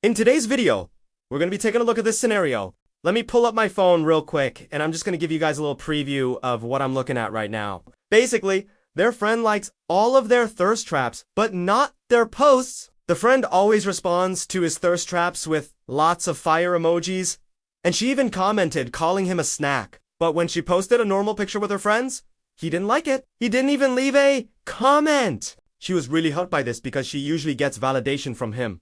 In today's video, we're going to be taking a look at this scenario. Let me pull up my phone real quick, and I'm just going to give you guys a little preview of what I'm looking at right now. Basically, their friend likes all of their thirst traps, but not their posts. The friend always responds to his thirst traps with lots of fire emojis, and she even commented calling him a snack. But when she posted a normal picture with her friends, he didn't like it. He didn't even leave a comment. She was really hurt by this because she usually gets validation from him.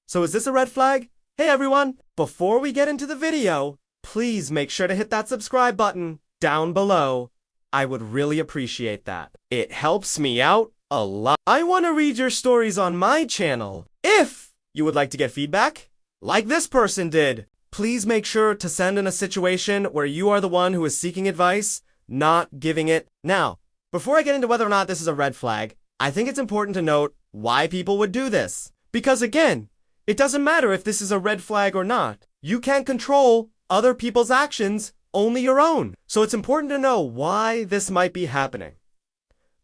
So is this a red flag? Hey everyone! Before we get into the video, please make sure to hit that subscribe button down below. I would really appreciate that. It helps me out a lot. I want to read your stories on my channel. If you would like to get feedback, like this person did, please make sure to send in a situation where you are the one who is seeking advice, not giving it. Now, before I get into whether or not this is a red flag, I think it's important to note why people would do this. Because again, it doesn't matter if this is a red flag or not. You can't control other people's actions, only your own. So it's important to know why this might be happening.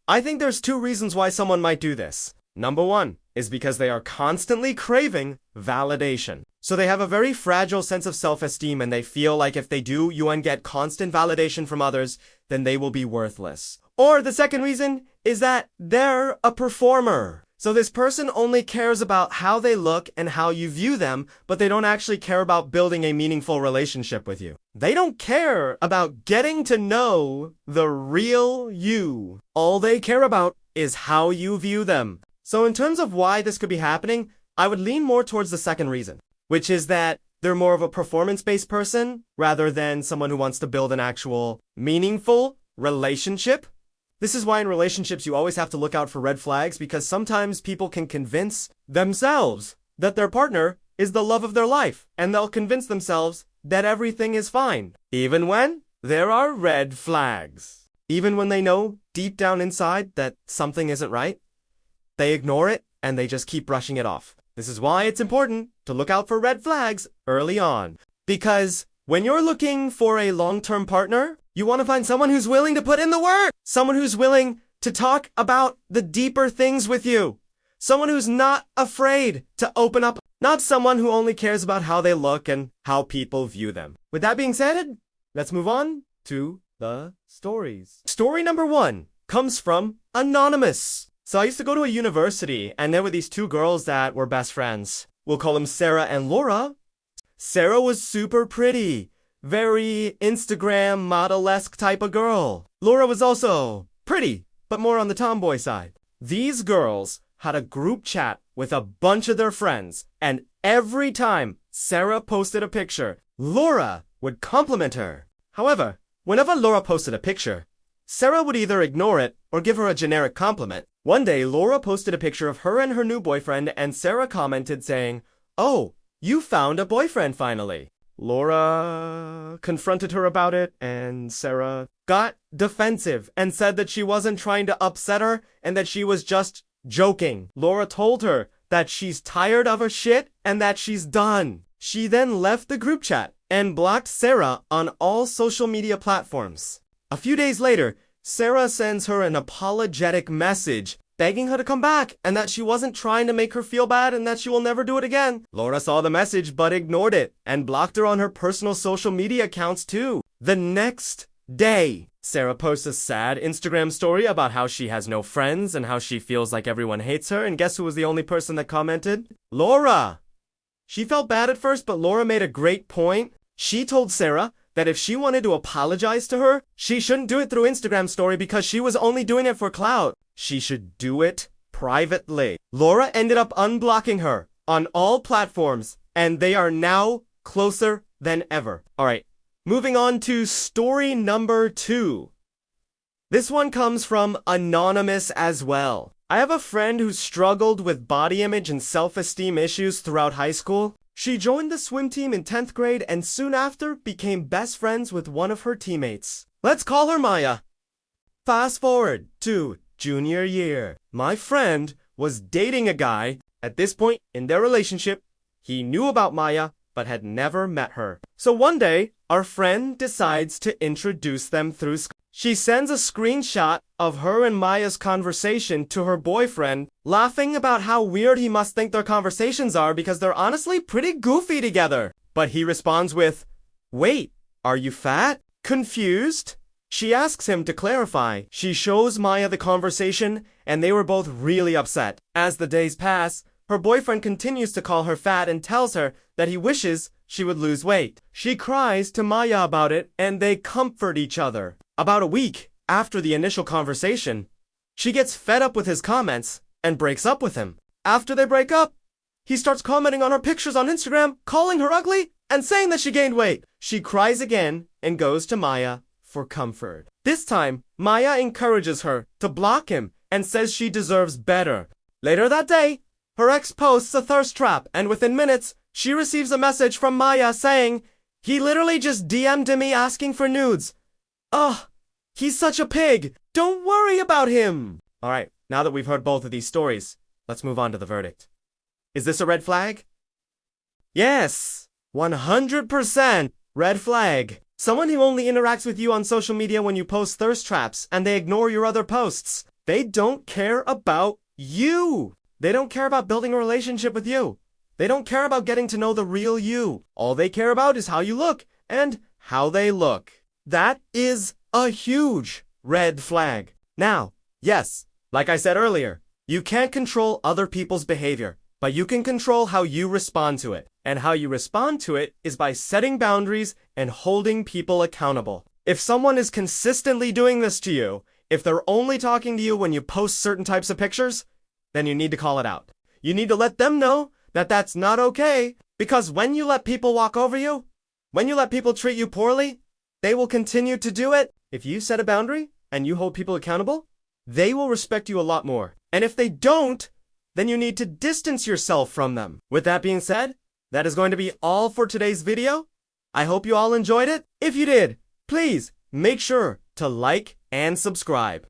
I think there's two reasons why someone might do this. Number one is because they are constantly craving validation. So they have a very fragile sense of self-esteem and they feel like if they do and get constant validation from others, then they will be worthless. Or the second reason is that they're a performer. So this person only cares about how they look and how you view them, but they don't actually care about building a meaningful relationship with you. They don't care about getting to know the real you. All they care about is how you view them. So in terms of why this could be happening, I would lean more towards the second reason, which is that they're more of a performance-based person rather than someone who wants to build an actual meaningful relationship. This is why in relationships you always have to look out for red flags, because sometimes people can convince themselves that their partner is the love of their life, and they'll convince themselves that everything is fine, even when there are red flags. Even when they know deep down inside that something isn't right, they ignore it and they just keep brushing it off. This is why it's important to look out for red flags early on, because when you're looking for a long-term partner, you want to find someone who's willing to put in the work. Someone who's willing to talk about the deeper things with you. Someone who's not afraid to open up. Not someone who only cares about how they look and how people view them. With that being said, let's move on to the stories. Story number one comes from Anonymous. So I used to go to a university and there were these two girls that were best friends. We'll call them Sarah and Laura. Sarah was super pretty. Very Instagram model-esque type of girl. Laura was also pretty, but more on the tomboy side. These girls had a group chat with a bunch of their friends, and every time Sarah posted a picture, Laura would compliment her. However, whenever Laura posted a picture, Sarah would either ignore it or give her a generic compliment. One day, Laura posted a picture of her and her new boyfriend, and Sarah commented saying, "Oh, you found a boyfriend finally." Laura confronted her about it, and Sarah got defensive and said that she wasn't trying to upset her and that she was just joking. Laura told her that she's tired of her shit and that she's done. She then left the group chat and blocked Sarah on all social media platforms. A few days later, Sarah sends her an apologetic message begging her to come back and that she wasn't trying to make her feel bad and that she will never do it again. Laura saw the message but ignored it and blocked her on her personal social media accounts too. The next day, Sarah posts a sad Instagram story about how she has no friends and how she feels like everyone hates her, and guess who was the only person that commented? Laura! She felt bad at first, but Laura made a great point. She told Sarah that if she wanted to apologize to her, she shouldn't do it through Instagram story because she was only doing it for clout. She should do it privately. Laura ended up unblocking her on all platforms, and they are now closer than ever. Alright, moving on to story number two. This one comes from Anonymous as well. I have a friend who struggled with body image and self-esteem issues throughout high school. She joined the swim team in 10th grade and soon after became best friends with one of her teammates. Let's call her Maya. Fast forward to junior year. My friend was dating a guy. At this point in their relationship, he knew about Maya but had never met her. So one day, our friend decides to introduce them through Skype. She sends a screenshot of her and Maya's conversation to her boyfriend, laughing about how weird he must think their conversations are because they're honestly pretty goofy together. But he responds with, "Wait, are you fat? Confused?" She asks him to clarify. She shows Maya the conversation, and they were both really upset. As the days pass, her boyfriend continues to call her fat and tells her that he wishes she would lose weight. She cries to Maya about it, and they comfort each other. About a week after the initial conversation, she gets fed up with his comments and breaks up with him. After they break up, he starts commenting on her pictures on Instagram, calling her ugly, and saying that she gained weight. She cries again and goes to Maya for comfort. This time, Maya encourages her to block him and says she deserves better. Later that day, her ex posts a thirst trap, and within minutes, she receives a message from Maya saying, "He literally just DM'd me asking for nudes. Ugh, he's such a pig. Don't worry about him." Alright, now that we've heard both of these stories, let's move on to the verdict. Is this a red flag? Yes, 100% red flag. Someone who only interacts with you on social media when you post thirst traps and they ignore your other posts. They don't care about you. They don't care about building a relationship with you. They don't care about getting to know the real you. All they care about is how you look and how they look. That is a huge red flag. Now, yes, like I said earlier, you can't control other people's behavior, but you can control how you respond to it. And how you respond to it is by setting boundaries and holding people accountable. If someone is consistently doing this to you, if they're only talking to you when you post certain types of pictures, then you need to call it out. You need to let them know that that's not okay, because when you let people walk over you, when you let people treat you poorly, they will continue to do it. If you set a boundary and you hold people accountable, they will respect you a lot more. And if they don't, then you need to distance yourself from them. With that being said, that is going to be all for today's video. I hope you all enjoyed it. If you did, please make sure to like and subscribe.